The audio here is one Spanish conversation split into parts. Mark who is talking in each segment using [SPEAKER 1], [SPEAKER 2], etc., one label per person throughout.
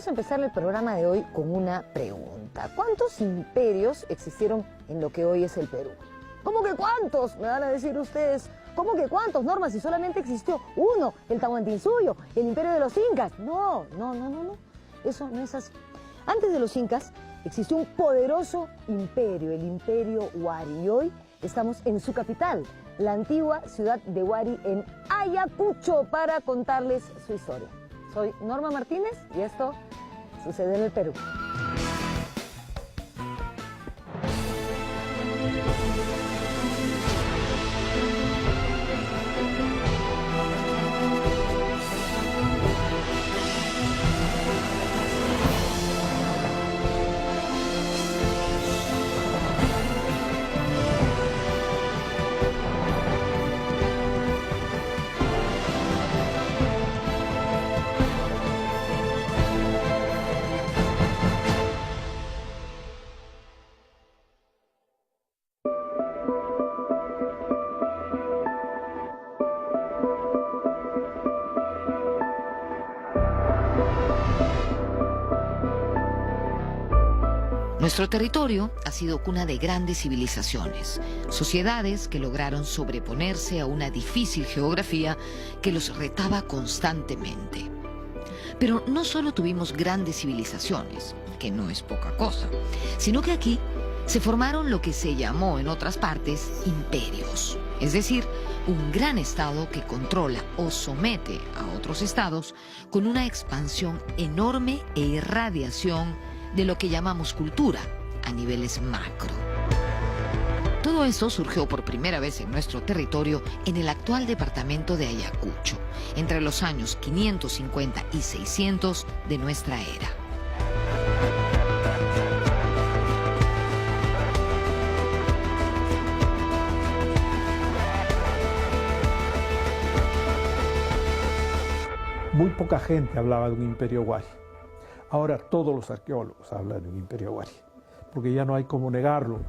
[SPEAKER 1] a empezar el programa de hoy con una pregunta. ¿Cuántos imperios existieron en lo que hoy es el Perú? ¿Cómo que cuántos? Me van a decir ustedes. ¿Cómo que cuántos, Norma? Si solamente existió uno, el Tahuantinsuyo, el imperio de los incas. No. Eso no es así. Antes de los incas existió un poderoso imperio, el imperio Huari. Y hoy estamos en su capital, la antigua ciudad de Huari, en Ayacucho, para contarles su historia. Soy Norma Martínez y esto sucede en el Perú.
[SPEAKER 2] Nuestro territorio ha sido cuna de grandes civilizaciones, sociedades que lograron sobreponerse a una difícil geografía que los retaba constantemente. Pero no solo tuvimos grandes civilizaciones, que no es poca cosa, sino que aquí se formaron lo que se llamó en otras partes imperios, es decir, un gran estado que controla o somete a otros estados con una expansión enorme e irradiación de lo que llamamos cultura a niveles macro. Todo esto surgió por primera vez en nuestro territorio en el actual departamento de Ayacucho, entre los años 550 y 600 de nuestra era.
[SPEAKER 3] Muy poca gente hablaba de un imperio Huari. Ahora todos los arqueólogos hablan de un imperio Huari, porque ya no hay cómo negarlo.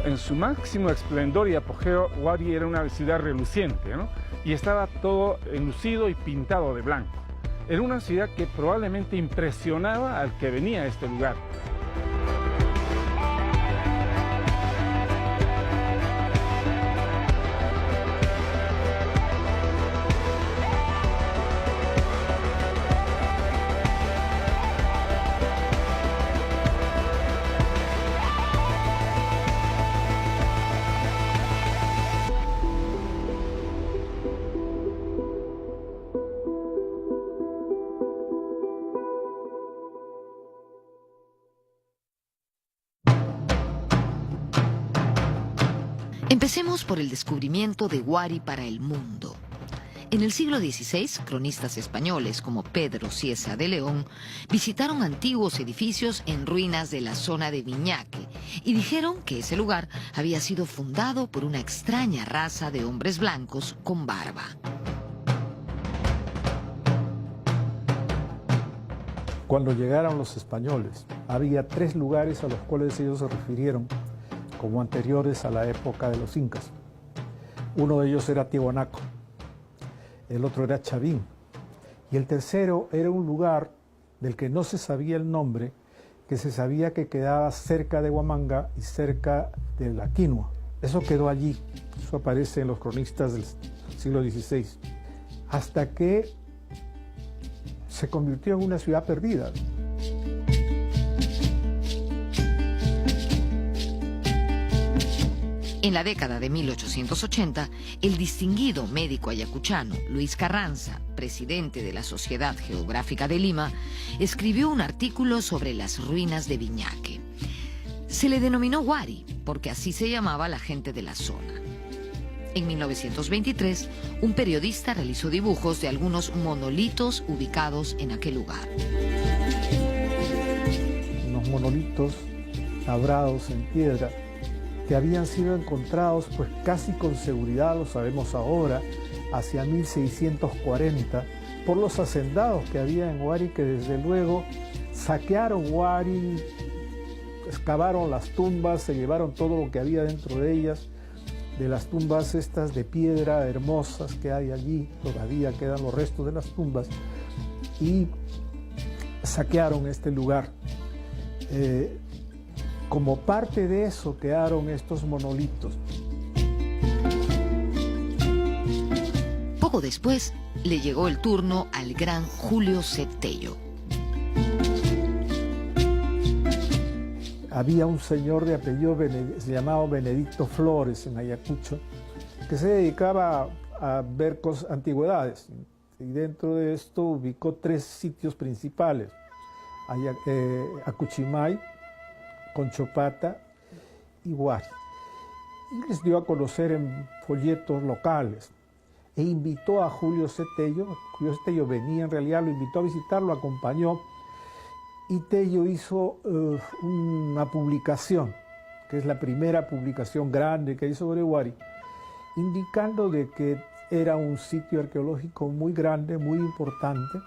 [SPEAKER 4] En su máximo esplendor y apogeo, Huari era una ciudad reluciente, ¿no? Y estaba todo enlucido y pintado de blanco. Era una ciudad que probablemente impresionaba al que venía a este lugar.
[SPEAKER 2] Empecemos por el descubrimiento de Huari para el mundo. En el siglo XVI, cronistas españoles como Pedro Cieza de León visitaron antiguos edificios en ruinas de la zona de Viñaque y dijeron que ese lugar había sido fundado por una extraña raza de hombres blancos con barba.
[SPEAKER 3] Cuando llegaron los españoles, había 3 lugares a los cuales ellos se refirieron como anteriores a la época de los incas. Uno de ellos era Tiahuanaco, el otro era Chavín, y el tercero era un lugar del que no se sabía el nombre, que se sabía que quedaba cerca de Huamanga y cerca de la Quinua. Eso quedó allí, eso aparece en los cronistas del siglo XVI, hasta que se convirtió en una ciudad perdida.
[SPEAKER 2] En la década de 1880, el distinguido médico ayacuchano Luis Carranza, presidente de la Sociedad Geográfica de Lima, escribió un artículo sobre las ruinas de Viñaque. Se le denominó Huari porque así se llamaba la gente de la zona. En 1923, un periodista realizó dibujos de algunos monolitos ubicados en aquel lugar.
[SPEAKER 3] Unos monolitos labrados en piedra que habían sido encontrados pues casi con seguridad, lo sabemos ahora, hacia 1640, por los hacendados que había en Huari, que desde luego saquearon Huari, excavaron las tumbas, se llevaron todo lo que había dentro de ellas, de las tumbas estas de piedra hermosas que hay allí, todavía quedan los restos de las tumbas, y saquearon este lugar. Como parte de eso quedaron estos monolitos.
[SPEAKER 2] Poco después le llegó el turno al gran Julio C. Tello.
[SPEAKER 3] Había un señor de apellido llamado Benedicto Flores en Ayacucho, que se dedicaba a ver antigüedades. Y dentro de esto ubicó 3 sitios principales: Acuchimay, Conchopata y Huari. Y les dio a conocer en folletos locales. E invitó a Julio C. Tello. Julio C. Tello venía, en realidad lo invitó a visitar, lo acompañó. Y Tello hizo una publicación, que es la primera publicación grande que hizo sobre Huari, indicando de que era un sitio arqueológico muy grande, muy importante.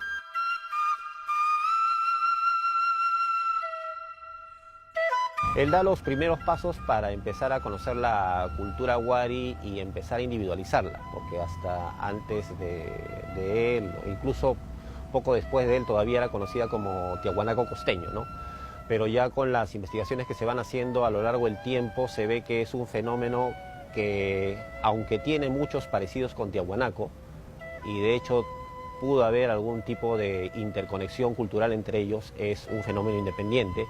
[SPEAKER 5] Él da los primeros pasos para empezar a conocer la cultura Huari y empezar a individualizarla, porque hasta antes de él, incluso poco después de él, todavía era conocida como Tiahuanaco costeño, ¿no? Pero ya con las investigaciones que se van haciendo a lo largo del tiempo, se ve que es un fenómeno que, aunque tiene muchos parecidos con Tiahuanaco, y de hecho pudo haber algún tipo de interconexión cultural entre ellos, es un fenómeno independiente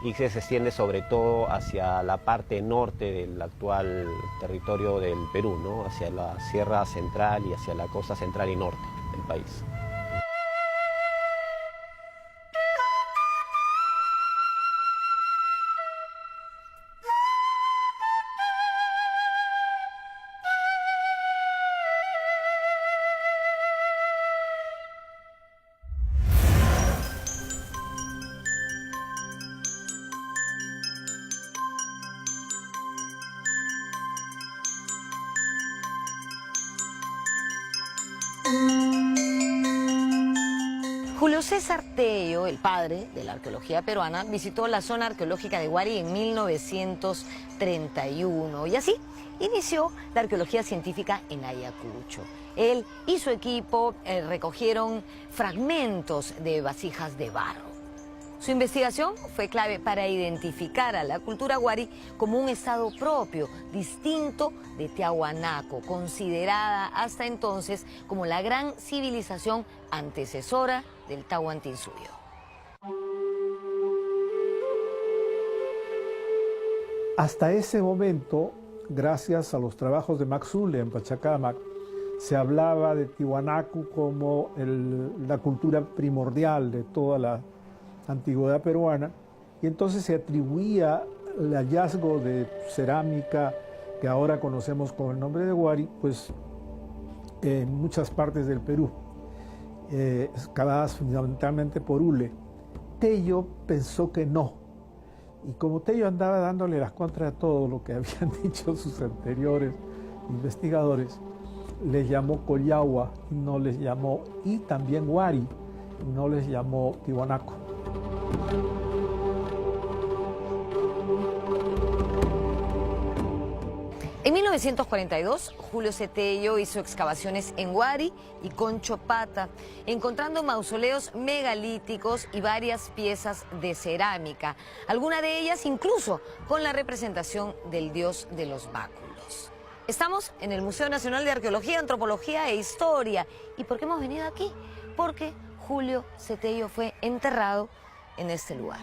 [SPEAKER 5] y que se extiende sobre todo hacia la parte norte del actual territorio del Perú, ¿no? Hacia la Sierra Central y hacia la costa central y norte del país.
[SPEAKER 1] Julio César Tello, el padre de la arqueología peruana, visitó la zona arqueológica de Huari en 1931 y así inició la arqueología científica en Ayacucho. Él y su equipo recogieron fragmentos de vasijas de barro. Su investigación fue clave para identificar a la cultura Huari como un estado propio, distinto de Tiahuanaco, considerada hasta entonces como la gran civilización antecesora del Tahuantinsuyo.
[SPEAKER 3] Hasta ese momento, gracias a los trabajos de Max Uhle en Pachacamac, se hablaba de Tiahuanaco como la cultura primordial de toda la antigüedad peruana, y entonces se atribuía el hallazgo de cerámica que ahora conocemos con el nombre de Huari, pues en muchas partes del Perú, excavadas fundamentalmente por Uhle. Tello pensó que no, y como Tello andaba dándole las contras a todo lo que habían dicho sus anteriores investigadores, les llamó Collagua y no les llamó, y también Huari, y no les llamó Tiahuanaco.
[SPEAKER 1] En 1942, Julio C. Tello hizo excavaciones en Huari y Conchopata, encontrando mausoleos megalíticos y varias piezas de cerámica, algunas de ellas incluso con la representación del dios de los báculos. Estamos en el Museo Nacional de Arqueología, Antropología e Historia. ¿Y por qué hemos venido aquí? Porque Julio C. Tello fue enterrado en este lugar.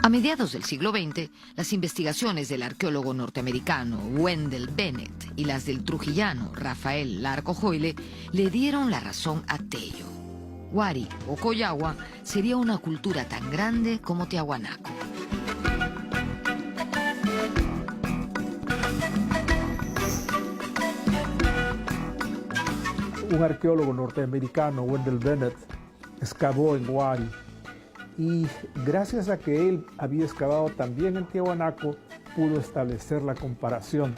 [SPEAKER 2] A mediados del siglo XX, las investigaciones del arqueólogo norteamericano Wendell Bennett y las del trujillano Rafael Larco Joyle le dieron la razón a Tello. Huari o Collagua sería una cultura tan grande como Tiahuanaco.
[SPEAKER 3] Un arqueólogo norteamericano, Wendell Bennett, excavó en Huari y gracias a que él había excavado también en Tiahuanaco, pudo establecer la comparación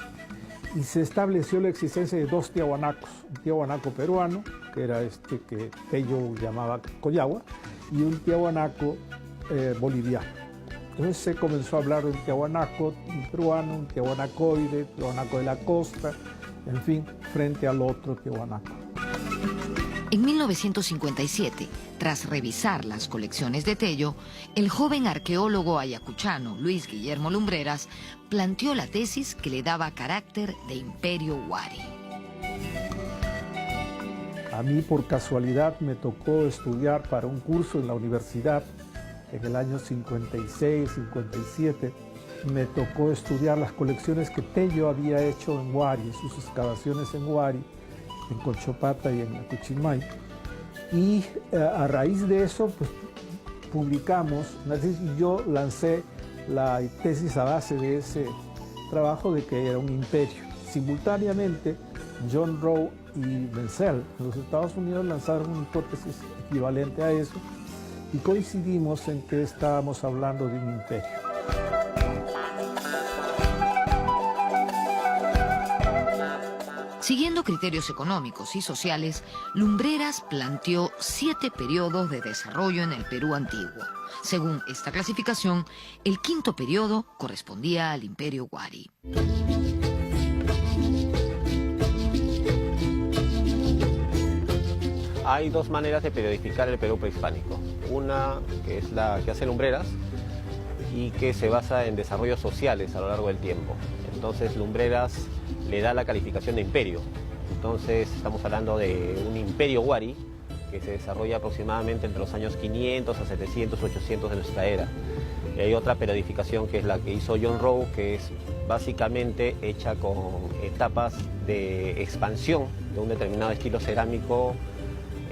[SPEAKER 3] y se estableció la existencia de dos Tiahuanacos, un Tiahuanaco peruano, que era este que Tello llamaba Collagua, y un Tiahuanaco boliviano. Entonces se comenzó a hablar de un Tiahuanaco peruano, un Tiahuanacoide, Tiahuanaco de la costa, en fin, frente al otro Tiahuanaco.
[SPEAKER 2] En 1957, tras revisar las colecciones de Tello, el joven arqueólogo ayacuchano Luis Guillermo Lumbreras planteó la tesis que le daba carácter de Imperio Wari.
[SPEAKER 3] A mí por casualidad me tocó estudiar para un curso en la universidad en el año 56, 57. Me tocó estudiar las colecciones que Tello había hecho en Wari, sus excavaciones en Wari, en Colchopata y en Acuchimay. Y a raíz de eso, pues, publicamos, yo lancé la tesis a base de ese trabajo de que era un imperio. Simultáneamente, John Rowe y Menzel en los Estados Unidos lanzaron una hipótesis equivalente a eso y coincidimos en que estábamos hablando de un imperio.
[SPEAKER 2] Siguiendo criterios económicos y sociales, Lumbreras planteó 7 periodos de desarrollo en el Perú antiguo. Según esta clasificación, el 5º periodo correspondía al Imperio Wari.
[SPEAKER 5] Hay dos maneras de periodificar el Perú prehispánico. Una que es la que hace Lumbreras y que se basa en desarrollos sociales a lo largo del tiempo. Entonces Lumbreras le da la calificación de imperio. Entonces estamos hablando de un imperio Wari que se desarrolla aproximadamente entre los años 500 a 700, 800 de nuestra era. Y hay otra periodificación que es la que hizo John Rowe, que es básicamente hecha con etapas de expansión de un determinado estilo cerámico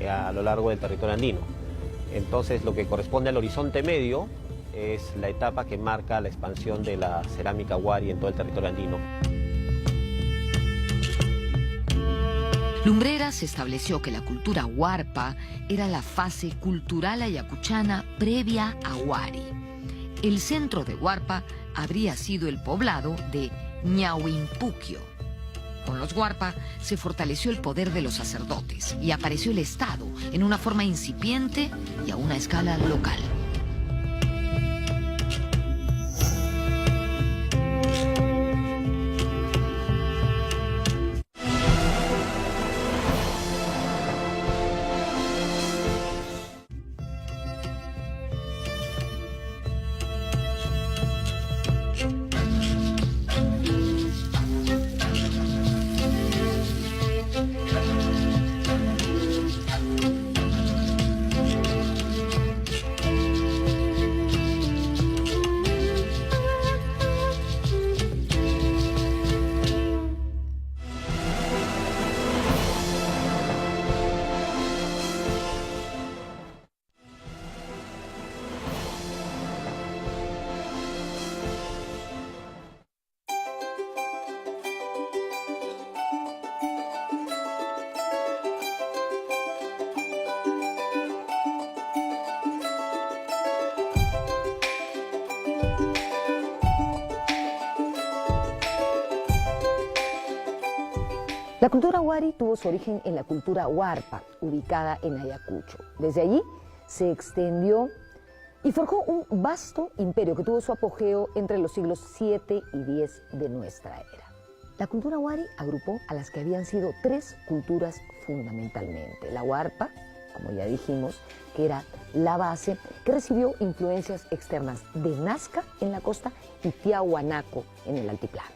[SPEAKER 5] a lo largo del territorio andino. Entonces lo que corresponde al horizonte medio es la etapa que marca la expansión de la cerámica Wari en todo el territorio andino.
[SPEAKER 2] Lumbreras estableció que la cultura huarpa era la fase cultural ayacuchana previa a Wari. El centro de Huarpa habría sido el poblado de Ñauimpuquio. Con los huarpa se fortaleció el poder de los sacerdotes y apareció el Estado en una forma incipiente y a una escala local.
[SPEAKER 1] La cultura Wari tuvo su origen en la cultura huarpa, ubicada en Ayacucho. Desde allí se extendió y forjó un vasto imperio que tuvo su apogeo entre los siglos 7 y 10 de nuestra era. La cultura Wari agrupó a las que habían sido 3 culturas fundamentalmente. La huarpa, como ya dijimos, que era la base, que recibió influencias externas de Nazca en la costa y Tiahuanaco en el altiplano.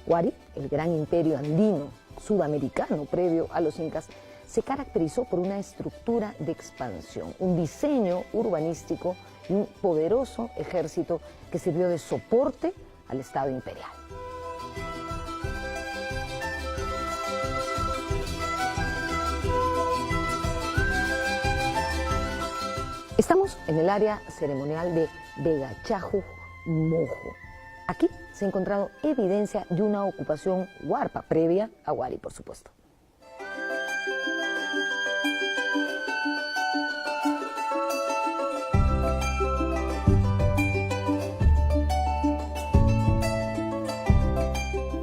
[SPEAKER 1] Wari, el gran imperio andino sudamericano previo a los incas, se caracterizó por una estructura de expansión, un diseño urbanístico y un poderoso ejército que sirvió de soporte al Estado imperial. Estamos en el área ceremonial de Vegachaju Mojo. Aquí se ha encontrado evidencia de una ocupación huarpa previa a Wari, por supuesto.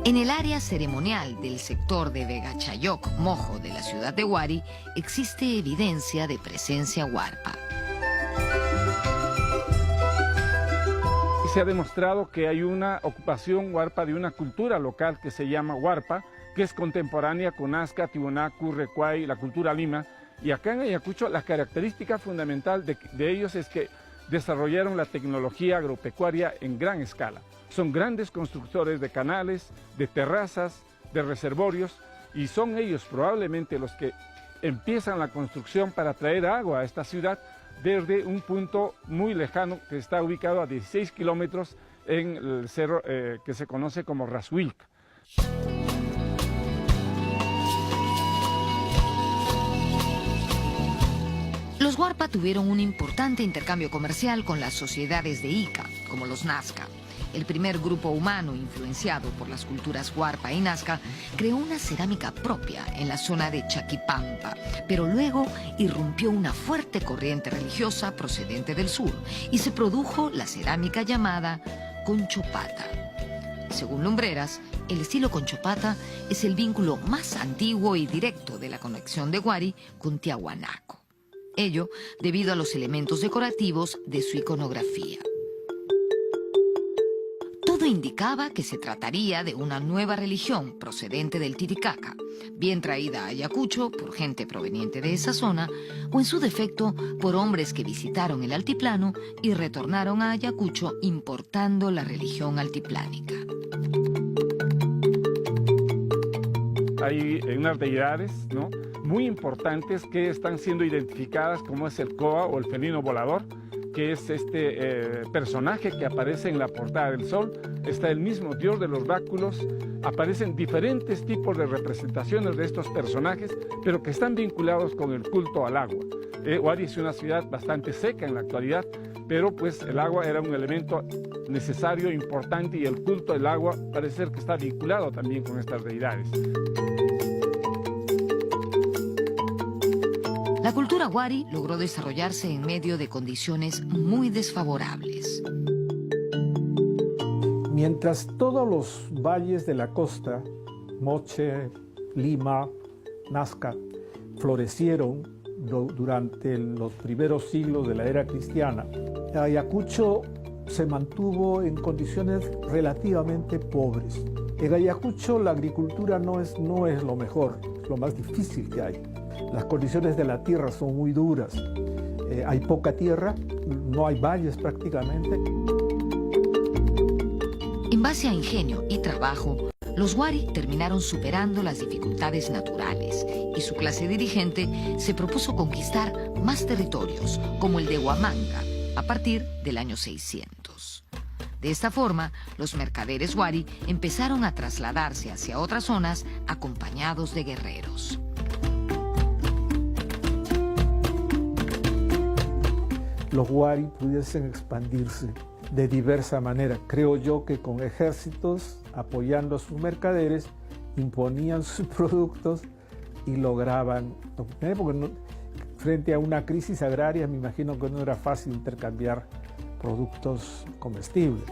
[SPEAKER 2] En el área ceremonial del sector de Vegachayoc, Mojo, de la ciudad de Huari, existe evidencia de presencia huarpa.
[SPEAKER 4] Se ha demostrado que hay una ocupación huarpa de una cultura local que se llama huarpa, que es contemporánea con Nazca, Tiwanaku, Recuay, la cultura Lima. Y acá en Ayacucho la característica fundamental de ellos es que desarrollaron la tecnología agropecuaria en gran escala. Son grandes constructores de canales, de terrazas, de reservorios, y son ellos probablemente los que empiezan la construcción para traer agua a esta ciudad desde un punto muy lejano que está ubicado a 16 kilómetros en el cerro que se conoce como Rashuilca.
[SPEAKER 2] Los huarpa tuvieron un importante intercambio comercial con las sociedades de Ica, como los Nazca. El primer grupo humano influenciado por las culturas huarpa y Nazca creó una cerámica propia en la zona de Chaquipampa, pero luego irrumpió una fuerte corriente religiosa procedente del sur y se produjo la cerámica llamada Conchopata. Según Lumbreras, el estilo Conchopata es el vínculo más antiguo y directo de la conexión de Huari con Tiahuanaco. Ello debido a los elementos decorativos de su iconografía. Todo indicaba que se trataría de una nueva religión procedente del Titicaca, bien traída a Ayacucho por gente proveniente de esa zona, o en su defecto por hombres que visitaron el altiplano y retornaron a Ayacucho importando la religión altiplánica.
[SPEAKER 4] Hay unas deidades, ¿no?, muy importantes que están siendo identificadas, como es el Coa o el felino volador, que es este personaje que aparece en la portada del Sol. Está el mismo dios de los báculos. Aparecen diferentes tipos de representaciones de estos personajes, pero que están vinculados con el culto al agua. Huari es una ciudad bastante seca en la actualidad, pero pues el agua era un elemento necesario, importante, y el culto al agua parece ser que está vinculado también con estas deidades.
[SPEAKER 2] La cultura huari logró desarrollarse en medio de condiciones muy desfavorables.
[SPEAKER 3] Mientras todos los valles de la costa, Moche, Lima, Nazca, florecieron durante los primeros siglos de la era cristiana, Ayacucho se mantuvo en condiciones relativamente pobres. En Ayacucho la agricultura no es lo mejor, es lo más difícil que hay. Las condiciones de la tierra son muy duras, hay poca tierra, no hay valles prácticamente.
[SPEAKER 2] En base a ingenio y trabajo, los huari terminaron superando las dificultades naturales y su clase dirigente se propuso conquistar más territorios, como el de Huamanga, a partir del año 600. De esta forma, los mercaderes huari empezaron a trasladarse hacia otras zonas acompañados de guerreros.
[SPEAKER 3] Los huari pudiesen expandirse de diversa manera. Creo yo que con ejércitos apoyando a sus mercaderes, imponían sus productos y lograban obtener, porque frente a una crisis agraria me imagino que no era fácil intercambiar productos comestibles.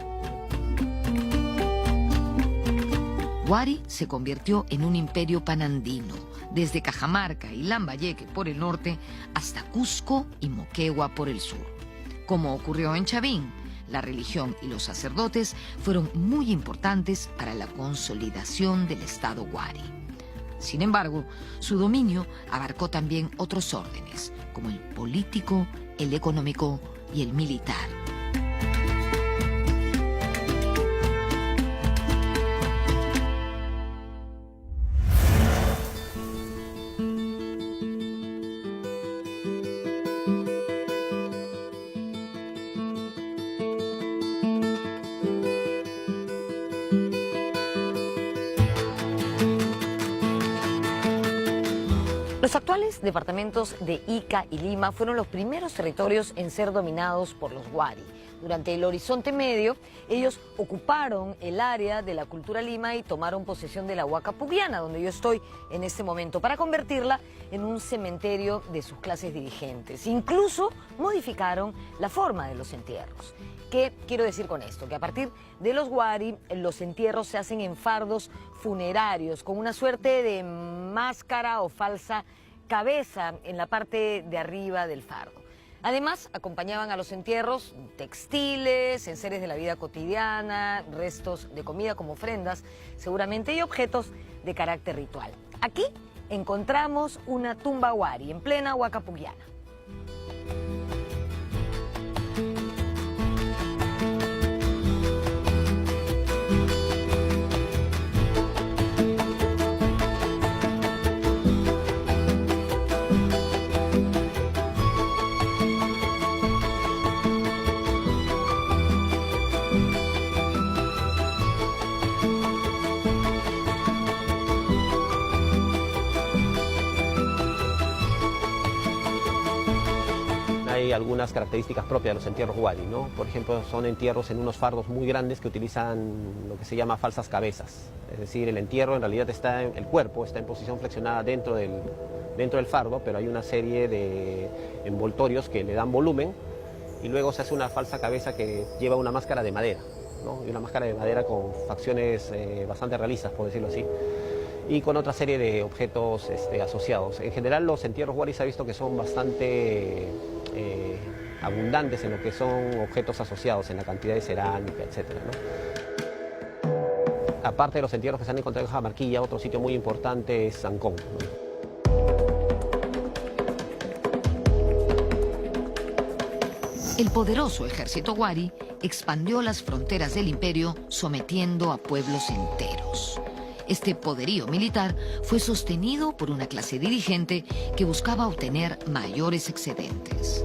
[SPEAKER 2] Huari se convirtió en un imperio panandino, desde Cajamarca y Lambayeque por el norte hasta Cusco y Moquegua por el sur. Como ocurrió en Chavín, la religión y los sacerdotes fueron muy importantes para la consolidación del Estado huari. Sin embargo, su dominio abarcó también otros órdenes, como el político, el económico y el militar.
[SPEAKER 6] Los
[SPEAKER 1] actuales departamentos de Ica y Lima fueron los primeros territorios en ser dominados por los Wari. Durante el Horizonte Medio, ellos ocuparon el área de la cultura Lima y tomaron posesión de la Huaca Pugliana, donde yo estoy en este momento, para convertirla en un cementerio de sus clases dirigentes. Incluso modificaron la forma de los entierros. ¿Qué quiero decir con esto? Que a partir de los Wari, los entierros se hacen en fardos funerarios, con una suerte de máscara o falsa cabeza en la parte de arriba del fardo. Además, acompañaban a los entierros textiles, enseres de la vida cotidiana, restos de comida como ofrendas, seguramente, y objetos de carácter ritual. Aquí encontramos una tumba Wari en plena Huaca Pugliana.
[SPEAKER 5] Hay algunas características propias de los entierros Wari, ¿no? Por ejemplo, son entierros en unos fardos muy grandes que utilizan lo que se llama falsas cabezas. Es decir, el entierro en realidad el cuerpo está en posición flexionada dentro del fardo, pero hay una serie de envoltorios que le dan volumen y luego se hace una falsa cabeza que lleva una máscara de madera, ¿no? Y una máscara de madera con facciones bastante realistas, por decirlo así, y con otra serie de objetos asociados. En general, los entierros Wari se ha visto que son bastante abundantes en lo que son objetos asociados, en la cantidad de cerámica, etc., ¿no? Aparte de los entierros que se han encontrado en Cajamarquilla, otro sitio muy importante es Ancón, ¿no?
[SPEAKER 2] El poderoso ejército Wari expandió las fronteras del imperio, sometiendo a pueblos enteros. Este poderío militar fue sostenido por una clase dirigente que buscaba obtener mayores excedentes.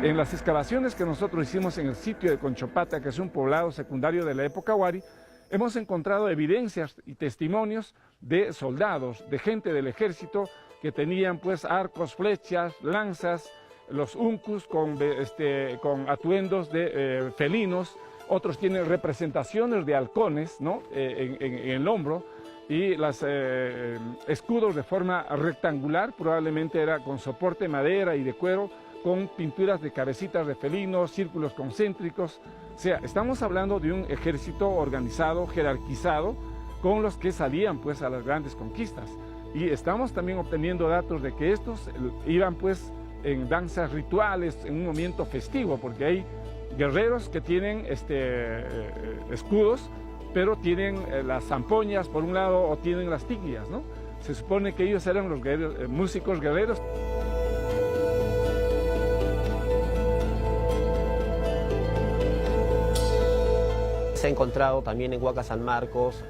[SPEAKER 4] En las excavaciones que nosotros hicimos en el sitio de Conchopata, que es un poblado secundario de la época Wari, hemos encontrado evidencias y testimonios de soldados, de gente del ejército que tenían pues arcos, flechas, lanzas, los uncus con atuendos de felinos. Otros tienen representaciones de halcones, ¿no? en el hombro, y los escudos de forma rectangular, probablemente era con soporte de madera y de cuero, con pinturas de cabecitas de felinos, círculos concéntricos. O sea, estamos hablando de un ejército organizado, jerarquizado, con los que salían pues a las grandes conquistas. Y estamos también obteniendo datos de que estos iban pues en danzas rituales, en un momento festivo, porque hay guerreros que tienen escudos, pero tienen las zampoñas por un lado o tienen las tiglias, ¿no? Se supone que ellos eran los músicos guerreros.
[SPEAKER 5] Se ha encontrado también en Huaca San Marcos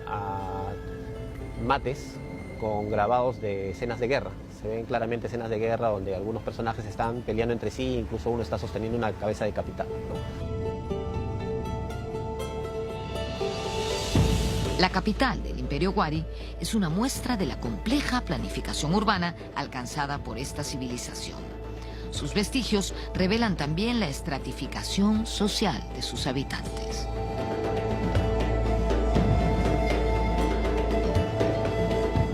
[SPEAKER 5] mates con grabados de escenas de guerra. Se ven claramente escenas de guerra donde algunos personajes están peleando entre sí, incluso uno está sosteniendo una cabeza decapitada, ¿no?
[SPEAKER 2] La capital del Imperio Wari es una muestra de la compleja planificación urbana alcanzada por esta civilización. Sus vestigios revelan también la estratificación social de sus habitantes.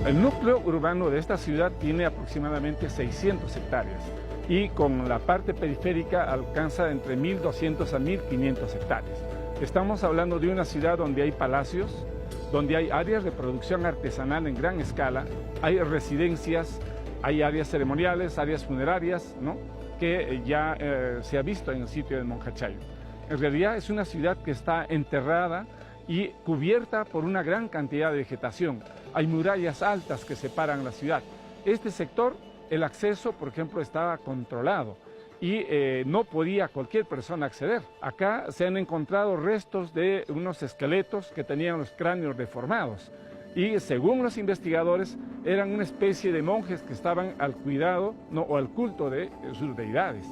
[SPEAKER 4] El núcleo urbano de esta ciudad tiene aproximadamente 600 hectáreas y con la parte periférica alcanza entre 1.200 a 1.500 hectáreas. Estamos hablando de una ciudad donde hay palacios, donde hay áreas de producción artesanal en gran escala, hay residencias, hay áreas ceremoniales, áreas funerarias, ¿no? Que ya se ha visto en el sitio de Monjachayo. En realidad es una ciudad que está enterrada y cubierta por una gran cantidad de vegetación. Hay murallas altas que separan la ciudad. Este sector, el acceso, por ejemplo, estaba controlado y no podía cualquier persona acceder. Acá se han encontrado restos de unos esqueletos que tenían los cráneos deformados y, según los investigadores, eran una especie de monjes que estaban al cuidado, ¿no? o al culto de sus deidades.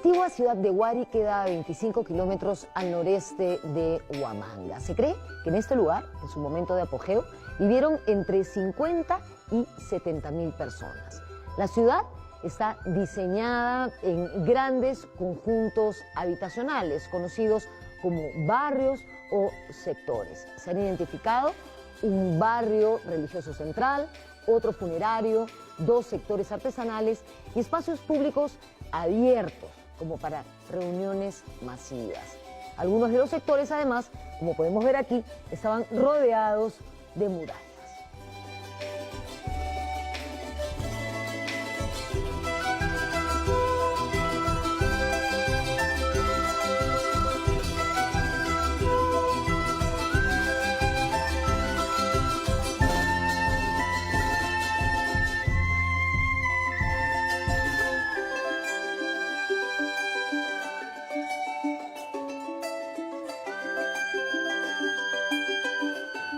[SPEAKER 1] antigua ciudad de Huari queda a 25 kilómetros al noreste de Huamanga. Se cree que en este lugar, en su momento de apogeo, vivieron entre 50 y 70.000 personas. La ciudad está diseñada en grandes conjuntos habitacionales, conocidos como barrios o sectores. Se han identificado un barrio religioso central, otro funerario, 2 sectores artesanales y espacios públicos abiertos, como para reuniones masivas. Algunos de los sectores, además, como podemos ver aquí, estaban rodeados de murallas.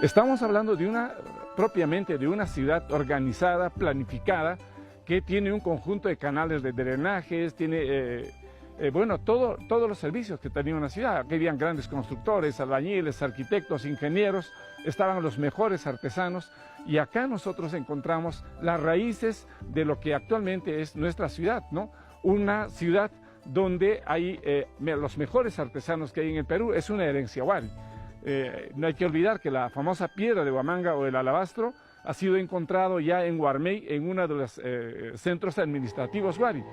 [SPEAKER 4] Estamos hablando propiamente de una ciudad organizada, planificada, que tiene un conjunto de canales de drenajes, tiene, todos los servicios que tenía una ciudad. Aquí habían grandes constructores, albañiles, arquitectos, ingenieros, estaban los mejores artesanos, y acá nosotros encontramos las raíces de lo que actualmente es nuestra ciudad, ¿no? Una ciudad donde hay los mejores artesanos que hay en el Perú, es una herencia huari. No hay que olvidar que la famosa piedra de Huamanga o el alabastro ha sido encontrado ya en Huarmey, en uno de los centros administrativos huari.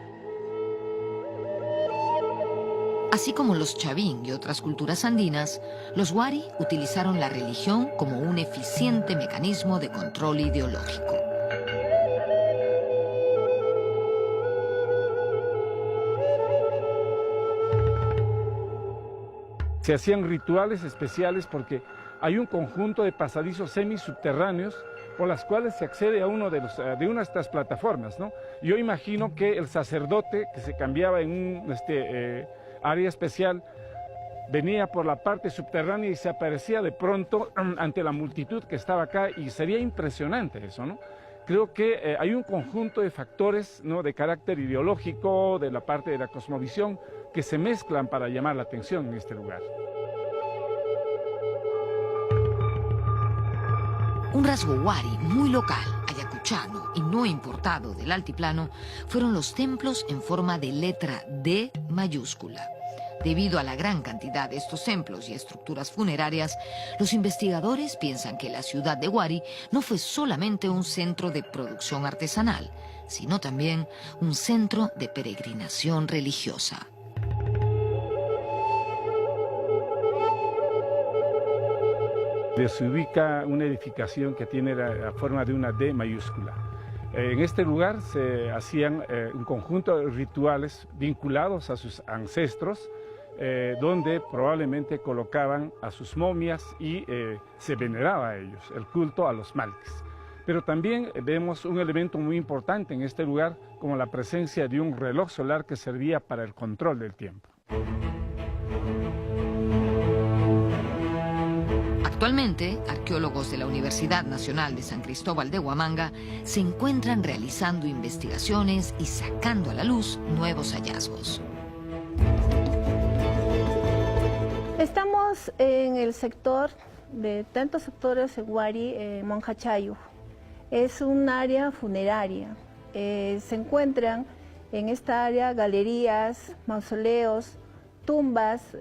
[SPEAKER 2] Así como los chavín y otras culturas andinas, los huari utilizaron la religión como un eficiente mecanismo de control ideológico.
[SPEAKER 4] Se hacían rituales especiales porque hay un conjunto de pasadizos semisubterráneos por las cuales se accede a una de estas plataformas, ¿no? Yo imagino que el sacerdote que se cambiaba en un área especial venía por la parte subterránea y se aparecía de pronto ante la multitud que estaba acá, y sería impresionante eso, ¿no? Creo que hay un conjunto de factores, ¿no?, de carácter ideológico, de la parte de la cosmovisión, que se mezclan para llamar la atención en este lugar.
[SPEAKER 2] Un rasgo huari muy local, ayacuchano y no importado del altiplano fueron los templos en forma de letra D mayúscula. Debido a la gran cantidad de estos templos y estructuras funerarias, los investigadores piensan que la ciudad de Huari no fue solamente un centro de producción artesanal, sino también un centro de peregrinación religiosa.
[SPEAKER 4] Se ubica una edificación que tiene la forma de una D mayúscula. En este lugar se hacían un conjunto de rituales vinculados a sus ancestros, donde probablemente colocaban a sus momias y se veneraba a ellos, el culto a los malques. Pero también vemos un elemento muy importante en este lugar, como la presencia de un reloj solar que servía para el control del tiempo.
[SPEAKER 2] Actualmente, arqueólogos de la Universidad Nacional de San Cristóbal de Huamanga se encuentran realizando investigaciones y sacando a la luz nuevos hallazgos.
[SPEAKER 6] Estamos en el sector de tantos sectores de Huari, Monjachayo. Es un área funeraria. Se encuentran en esta área galerías, mausoleos, tumbas,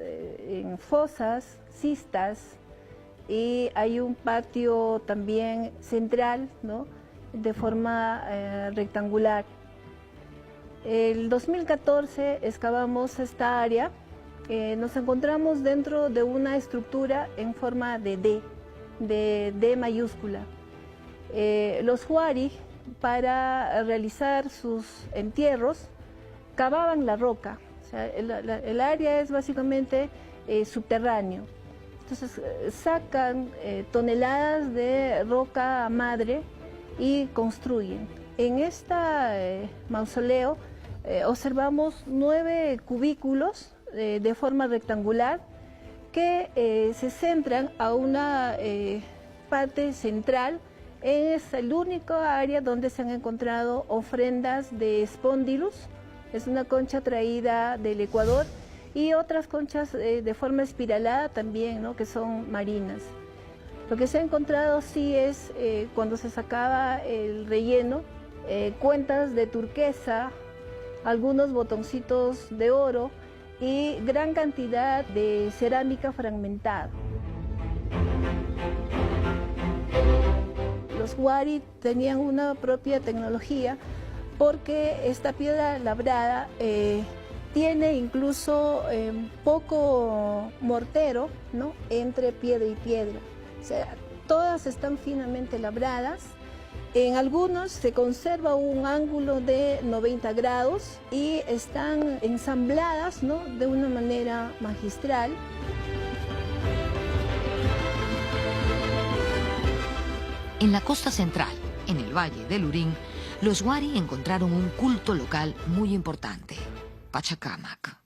[SPEAKER 6] fosas, cistas, y hay un patio también central, ¿no?, de forma rectangular. El 2014 excavamos esta área, nos encontramos dentro de una estructura en forma de D mayúscula. Los huari, para realizar sus entierros, cavaban la roca. O sea, el área es básicamente subterráneo. Entonces sacan toneladas de roca madre y construyen. En este mausoleo observamos 9 cubículos de forma rectangular que se centran a una parte central. Es el único área donde se han encontrado ofrendas de Spondylus, es una concha traída del Ecuador, y otras conchas de forma espiralada también, ¿no?, que son marinas. Lo que se ha encontrado sí es, cuando se sacaba el relleno, cuentas de turquesa, algunos botoncitos de oro y gran cantidad de cerámica fragmentada. Los huari tenían una propia tecnología porque esta piedra labrada tiene incluso poco mortero, ¿no?, entre piedra y piedra. O sea, todas están finamente labradas. En algunos se conserva un ángulo de 90 grados y están ensambladas, ¿no?, de una manera magistral.
[SPEAKER 2] En la costa central, en el Valle del Lurín, los huari encontraron un culto local muy importante, Pachacamac.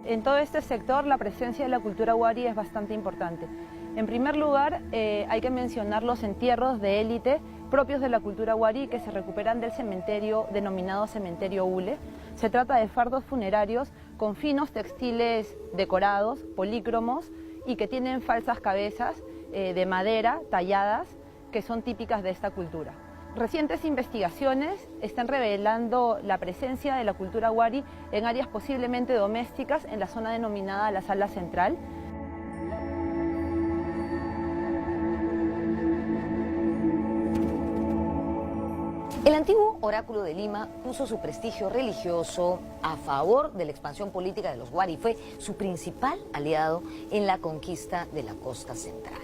[SPEAKER 7] En todo este sector la presencia de la cultura huari es bastante importante. En primer lugar, hay que mencionar los entierros de élite propios de la cultura huari que se recuperan del cementerio denominado Cementerio Hule. Se trata de fardos funerarios con finos textiles decorados, polícromos, y que tienen falsas cabezas de madera talladas que son típicas de esta cultura. Recientes investigaciones están revelando la presencia de la cultura huari en áreas posiblemente domésticas en la zona denominada la Sala Central.
[SPEAKER 1] El antiguo oráculo de Lima puso su prestigio religioso a favor de la expansión política de los huari. Fue su principal aliado en la conquista de la costa central.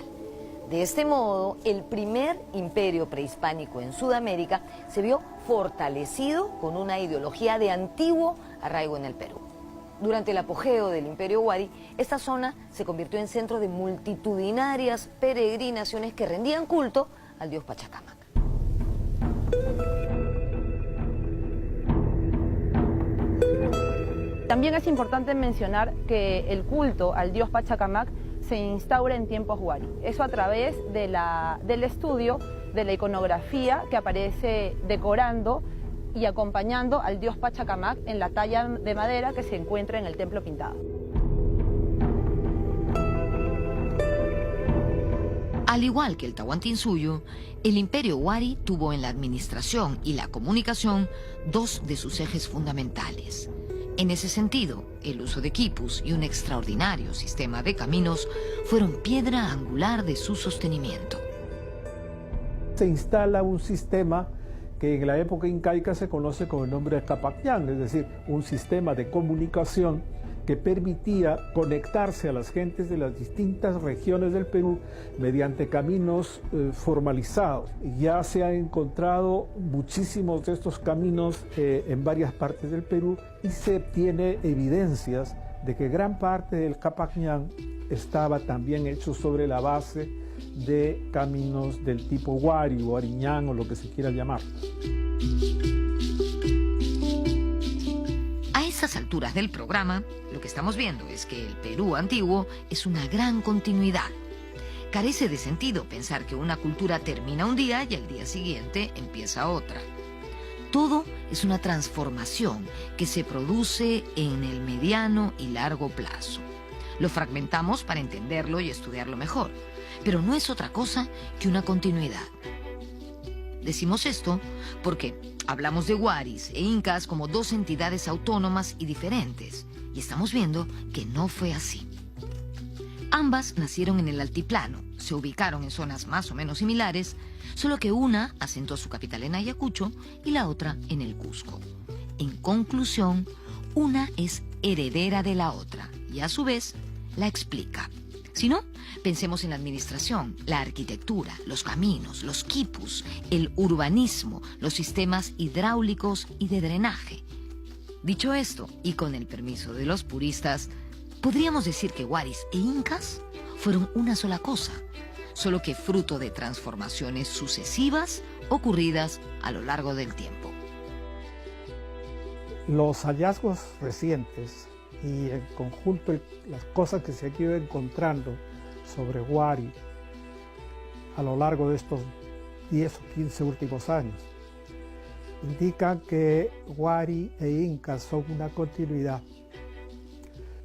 [SPEAKER 1] De este modo, el primer imperio prehispánico en Sudamérica se vio fortalecido con una ideología de antiguo arraigo en el Perú. Durante el apogeo del imperio huari, esta zona se convirtió en centro de multitudinarias peregrinaciones que rendían culto al dios Pachacamac.
[SPEAKER 7] También es importante mencionar que el culto al dios Pachacamac se instaura en tiempos huari. Eso a través del estudio de la iconografía que aparece decorando y acompañando al dios Pachacamac en la talla de madera que se encuentra en el templo pintado.
[SPEAKER 2] Al igual que el Tahuantinsuyo, el imperio huari tuvo en la administración y la comunicación dos de sus ejes fundamentales. En ese sentido, el uso de quipus y un extraordinario sistema de caminos fueron piedra angular de su sostenimiento.
[SPEAKER 3] Se instala un sistema que en la época incaica se conoce con el nombre de Capacñán, es decir, un sistema de comunicación que permitía conectarse a las gentes de las distintas regiones del Perú mediante caminos formalizados. Ya se han encontrado muchísimos de estos caminos en varias partes del Perú y se tiene evidencias de que gran parte del Capacñán estaba también hecho sobre la base de caminos del tipo huari o ariñán o lo que se quiera llamar.
[SPEAKER 2] A estas alturas del programa, lo que estamos viendo es que el Perú antiguo es una gran continuidad. Carece de sentido pensar que una cultura termina un día y al día siguiente empieza otra. Todo es una transformación que se produce en el mediano y largo plazo. Lo fragmentamos para entenderlo y estudiarlo mejor, pero no es otra cosa que una continuidad. Decimos esto porque hablamos de huaris e incas como dos entidades autónomas y diferentes, y estamos viendo que no fue así. Ambas nacieron en el altiplano, se ubicaron en zonas más o menos similares, solo que una asentó su capital en Ayacucho y la otra en el Cusco. En conclusión, una es heredera de la otra y a su vez la explica. Si no, pensemos en la administración, la arquitectura, los caminos, los quipus, el urbanismo, los sistemas hidráulicos y de drenaje. Dicho esto, y con el permiso de los puristas, podríamos decir que huaris e incas fueron una sola cosa, solo que fruto de transformaciones sucesivas ocurridas a lo largo del tiempo.
[SPEAKER 3] Los hallazgos recientes y en conjunto las cosas que se han ido encontrando sobre huari a lo largo de estos 10 o 15 últimos años indican que Wari e Inca son una continuidad.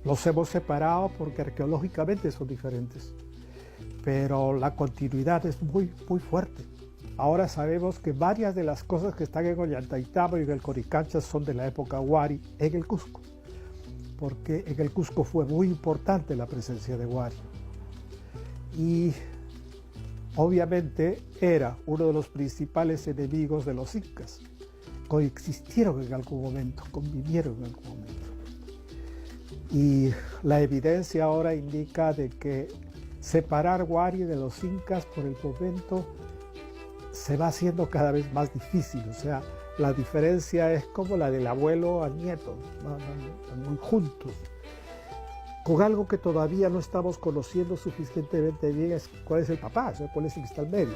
[SPEAKER 3] Los hemos separado porque arqueológicamente son diferentes, pero la continuidad es muy fuerte. Ahora sabemos que varias de las cosas que están en Ollantaytambo y en el Coricancha son de la época Wari en el Cusco, porque en el Cusco fue muy importante la presencia de Wari. Y obviamente era uno de los principales enemigos de los incas. Coexistieron en algún momento, convivieron en algún momento. Y la evidencia ahora indica de que separar Wari de los incas por el momento se va haciendo cada vez más difícil. O sea, la diferencia es como la del abuelo al nieto, muy juntos. Con algo que todavía no estamos conociendo suficientemente bien es cuál es el papá, o sea, cuál es el que está al medio.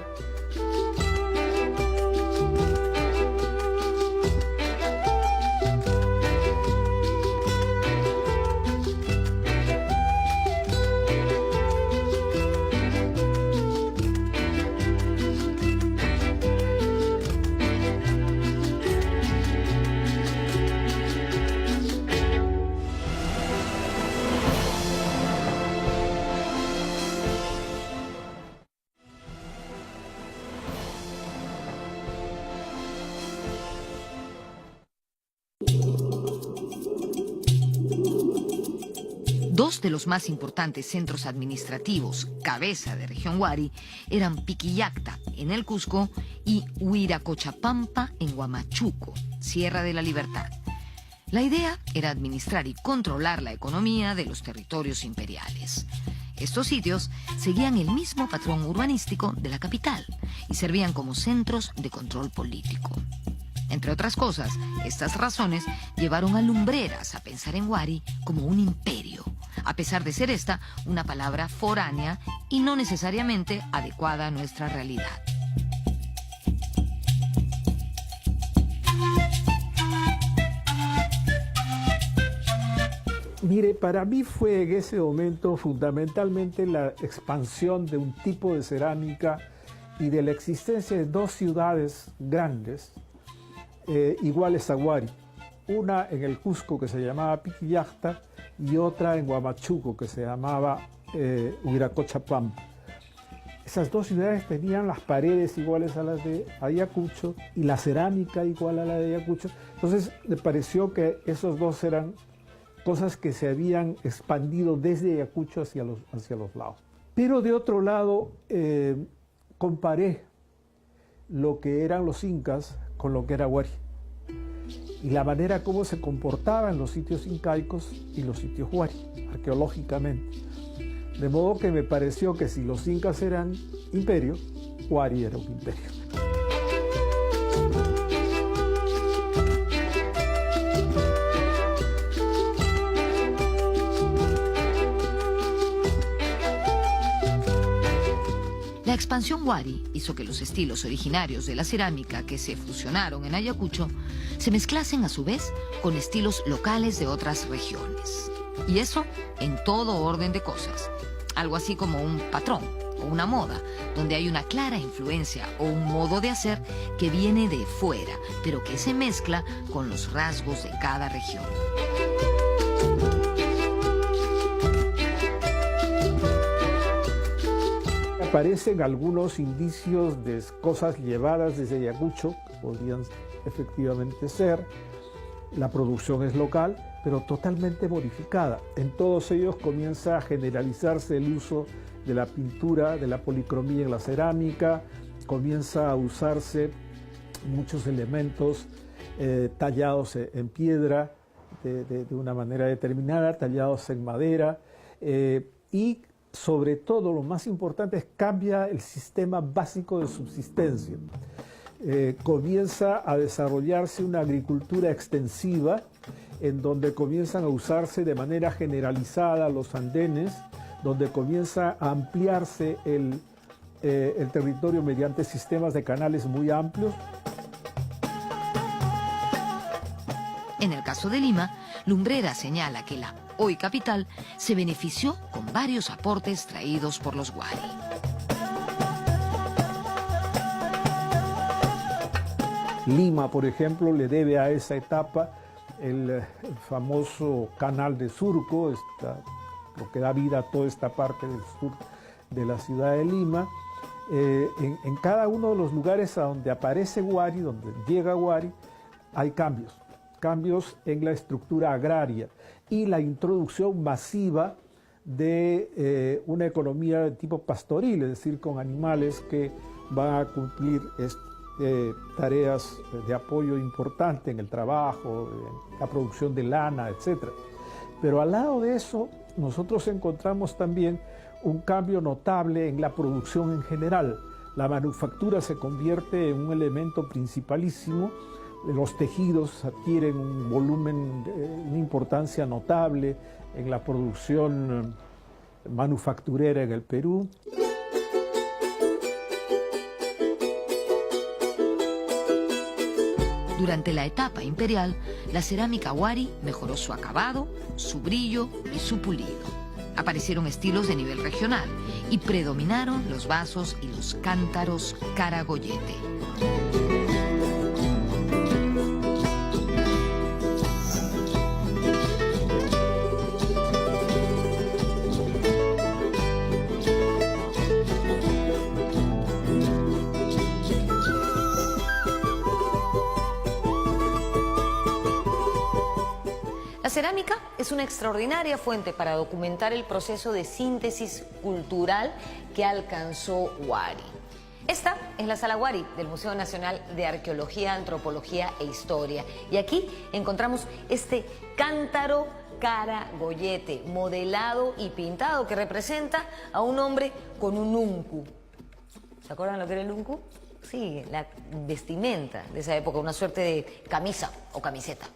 [SPEAKER 2] Dos de los más importantes centros administrativos, cabeza de región Wari, eran Piquillacta, en el Cusco, y Huiracochapampa, en Huamachuco, Sierra de la Libertad. La idea era administrar y controlar la economía de los territorios imperiales. Estos sitios seguían el mismo patrón urbanístico de la capital y servían como centros de control político. Entre otras cosas, estas razones llevaron a Lumbreras a pensar en Wari como un imperio, a pesar de ser esta una palabra foránea y no necesariamente adecuada a nuestra realidad.
[SPEAKER 3] Mire, para mí fue en ese momento fundamentalmente la expansión de un tipo de cerámica y de la existencia de dos ciudades grandes iguales a Wari. Una en el Cusco que se llamaba Piquillacta y otra en Huamachuco que se llamaba Huiracochapampa. Esas dos ciudades tenían las paredes iguales a las de Ayacucho y la cerámica igual a la de Ayacucho. Entonces me pareció que esos dos eran cosas que se habían expandido desde Ayacucho hacia los lados. Pero de otro lado, comparé lo que eran los incas con lo que era Wari y la manera como se comportaban los sitios incaicos y los sitios Wari, arqueológicamente. De modo que me pareció que si los incas eran imperio, Wari era un imperio.
[SPEAKER 2] La expansión Wari hizo que los estilos originarios de la cerámica que se fusionaron en Ayacucho se mezclasen a su vez con estilos locales de otras regiones. Y eso en todo orden de cosas. Algo así como un patrón o una moda, donde hay una clara influencia o un modo de hacer que viene de fuera, pero que se mezcla con los rasgos de cada región.
[SPEAKER 3] Aparecen algunos indicios de cosas llevadas desde Ayacucho, que podrían efectivamente ser. La producción es local, pero totalmente modificada. En todos ellos comienza a generalizarse el uso de la pintura, de la policromía en la cerámica, comienza a usarse muchos elementos tallados en piedra de una manera determinada, tallados en madera, y sobre todo, lo más importante es cambia el sistema básico de subsistencia. Comienza a desarrollarse una agricultura extensiva en donde comienzan a usarse de manera generalizada los andenes, donde comienza a ampliarse el territorio mediante sistemas de canales muy amplios.
[SPEAKER 2] En el caso de Lima, Lumbreras señala que la hoy capital se benefició con varios aportes traídos por los Wari.
[SPEAKER 3] Lima, por ejemplo, le debe a esa etapa el famoso Canal de Surco, lo que da vida a toda esta parte del sur de la ciudad de Lima. En cada uno de los lugares a donde aparece Huari, donde llega Huari, hay cambios en la estructura agraria y la introducción masiva de una economía de tipo pastoril, es decir, con animales que van a cumplir tareas de apoyo importante en el trabajo, en la producción de lana, etc. Pero al lado de eso, nosotros encontramos también un cambio notable en la producción en general. La manufactura se convierte en un elemento principalísimo, los tejidos adquieren un volumen, una importancia notable en la producción manufacturera en el Perú.
[SPEAKER 2] Durante la etapa imperial, la cerámica Huari mejoró su acabado, su brillo y su pulido. Aparecieron estilos de nivel regional y predominaron los vasos y los cántaros Caragoyete.
[SPEAKER 1] La cerámica es una extraordinaria fuente para documentar el proceso de síntesis cultural que alcanzó Huari. Esta es la Sala Huari del Museo Nacional de Arqueología, Antropología e Historia. Y aquí encontramos este cántaro Caragoyete, modelado y pintado, que representa a un hombre con un uncu. ¿Se acuerdan lo que era el uncu? Sí, la vestimenta de esa época, una suerte de camisa o camiseta.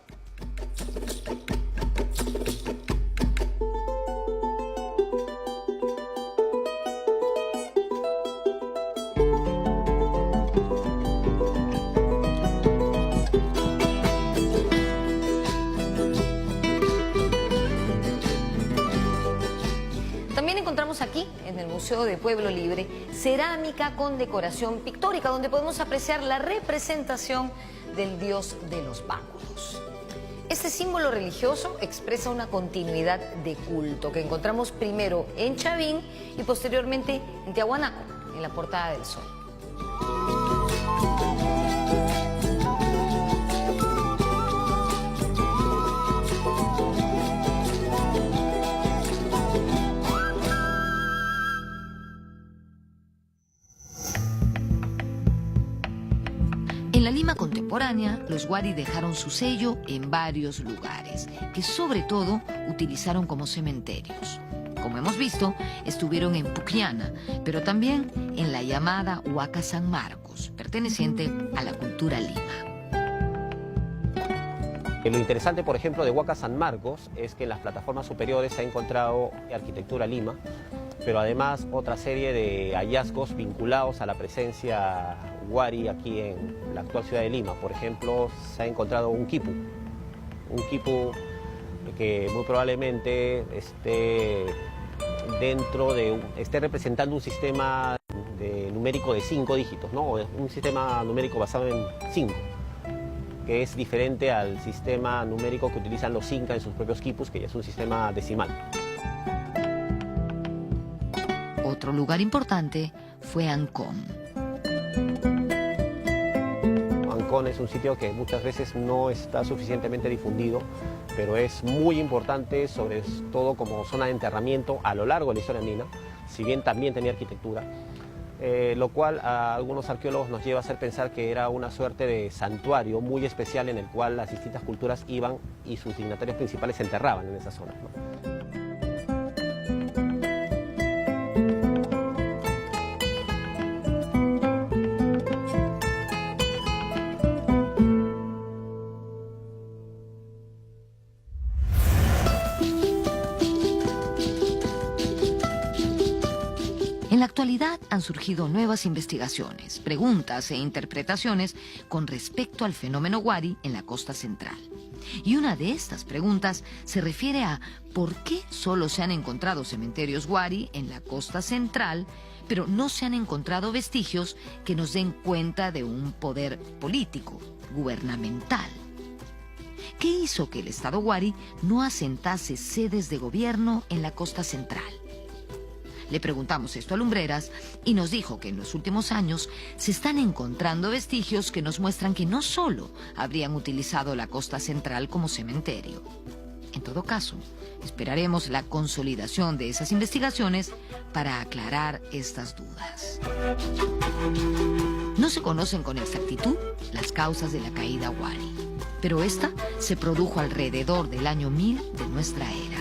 [SPEAKER 1] También encontramos aquí, en el Museo de Pueblo Libre, cerámica con decoración pictórica, donde podemos apreciar la representación del dios de los báculos. Este símbolo religioso expresa una continuidad de culto que encontramos primero en Chavín y posteriormente en Tiahuanaco, en la Portada del Sol.
[SPEAKER 2] En la Lima contemporánea, los Huari dejaron su sello en varios lugares, que sobre todo utilizaron como cementerios. Como hemos visto, estuvieron en Pucllana, pero también en la llamada Huaca San Marcos, perteneciente a la cultura Lima.
[SPEAKER 5] Lo interesante, por ejemplo, de Huaca San Marcos es que en las plataformas superiores se ha encontrado arquitectura Lima, pero además otra serie de hallazgos vinculados a la presencia Huari aquí en la actual ciudad de Lima. Por ejemplo, se ha encontrado un quipu que muy probablemente esté representando un sistema numérico de 5 dígitos, ¿no? Un sistema numérico basado en 5, que es diferente al sistema numérico que utilizan los incas en sus propios quipus, que ya es un sistema decimal.
[SPEAKER 2] Otro lugar importante fue Ancón.
[SPEAKER 5] Ancón es un sitio que muchas veces no está suficientemente difundido, pero es muy importante, sobre todo como zona de enterramiento a lo largo de la historia andina, si bien también tenía arquitectura, lo cual a algunos arqueólogos nos lleva a hacer pensar que era una suerte de santuario muy especial en el cual las distintas culturas iban y sus dignatarios principales se enterraban en esa zona, ¿no?
[SPEAKER 2] En la actualidad han surgido nuevas investigaciones, preguntas e interpretaciones con respecto al fenómeno Wari en la costa central. Y una de estas preguntas se refiere a por qué solo se han encontrado cementerios Wari en la costa central, pero no se han encontrado vestigios que nos den cuenta de un poder político, gubernamental. ¿Qué hizo que el Estado Wari no asentase sedes de gobierno en la costa central? Le preguntamos esto a Lumbreras y nos dijo que en los últimos años se están encontrando vestigios que nos muestran que no solo habrían utilizado la costa central como cementerio. En todo caso, esperaremos la consolidación de esas investigaciones para aclarar estas dudas. No se conocen con exactitud las causas de la caída Wari, pero esta se produjo alrededor del año 1000 de nuestra era.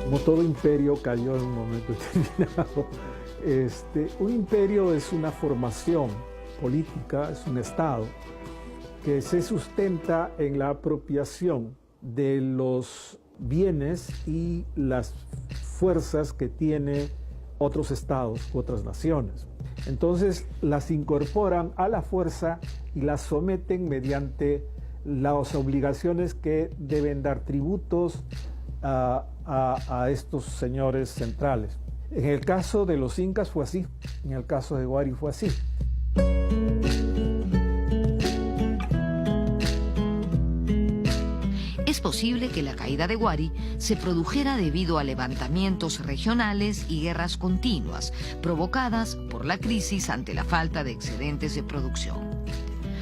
[SPEAKER 3] Como todo imperio cayó en un momento determinado. Un imperio es una formación política, es un Estado que se sustenta en la apropiación de los bienes y las fuerzas que tiene otros estados, otras naciones. Entonces las incorporan a la fuerza y las someten mediante las obligaciones que deben dar tributos a estos señores centrales. En el caso de los incas fue así, en el caso de Wari fue así.
[SPEAKER 2] Es posible que la caída de Wari se produjera debido a levantamientos regionales y guerras continuas, provocadas por la crisis ante la falta de excedentes de producción.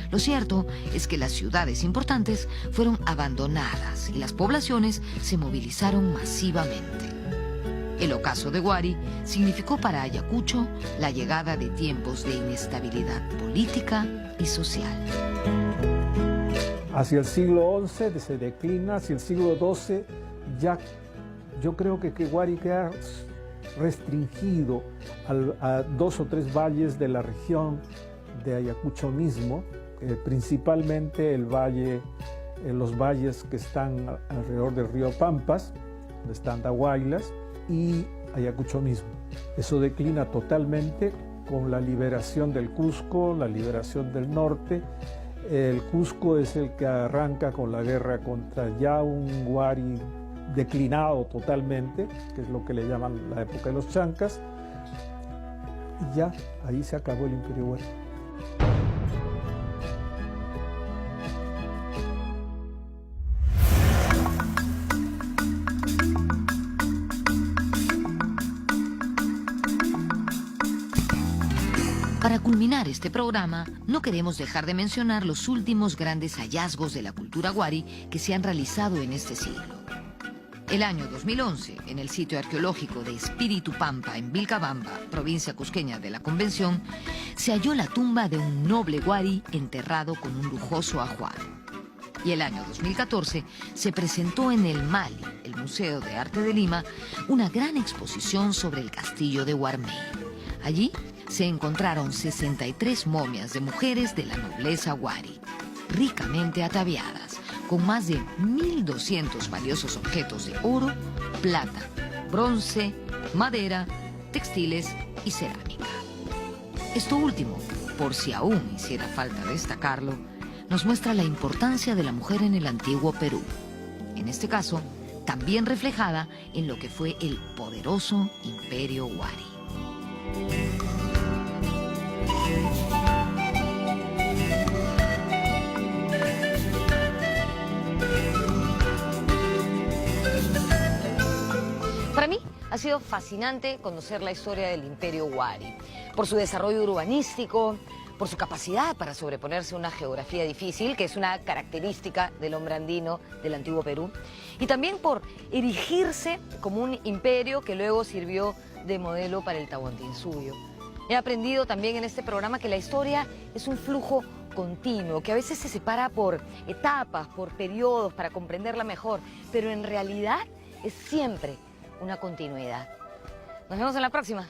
[SPEAKER 2] Lo cierto es que las ciudades importantes fueron abandonadas y las poblaciones se movilizaron masivamente. El ocaso de Wari significó para Ayacucho la llegada de tiempos de inestabilidad política y social.
[SPEAKER 3] Hacia el siglo XI se declina, hacia el siglo XII ya yo creo que Wari queda restringido a 2 o 3 valles de la región de Ayacucho mismo, principalmente los valles que están alrededor del río Pampas, donde están Dahuaylas, y Ayacucho mismo. Eso declina totalmente con la liberación del Cusco, la liberación del norte. El Cusco es el que arranca con la guerra contra ya un Wari declinado totalmente, que es lo que le llaman la época de los Chancas, y ya ahí se acabó el Imperio Wari.
[SPEAKER 2] Para culminar este programa, no queremos dejar de mencionar los últimos grandes hallazgos de la cultura Wari que se han realizado en este siglo. El año 2011, en el sitio arqueológico de Espíritu Pampa, en Vilcabamba, provincia cusqueña de la Convención, se halló la tumba de un noble Wari enterrado con un lujoso ajuar. Y el año 2014 se presentó en el Mali, el Museo de Arte de Lima, una gran exposición sobre el castillo de Huarmey. Allí se encontraron 63 momias de mujeres de la nobleza Wari, ricamente ataviadas, con más de 1.200 valiosos objetos de oro, plata, bronce, madera, textiles y cerámica. Esto último, por si aún hiciera falta destacarlo, nos muestra la importancia de la mujer en el antiguo Perú. En este caso, también reflejada en lo que fue el poderoso Imperio Wari.
[SPEAKER 1] Para mí ha sido fascinante conocer la historia del Imperio Wari, por su desarrollo urbanístico, por su capacidad para sobreponerse a una geografía difícil, que es una característica del hombre andino del antiguo Perú, y también por erigirse como un imperio que luego sirvió de modelo para el Tahuantinsuyo. He aprendido también en este programa que la historia es un flujo continuo, que a veces se separa por etapas, por periodos, para comprenderla mejor, pero en realidad es siempre una continuidad. Nos vemos en la próxima.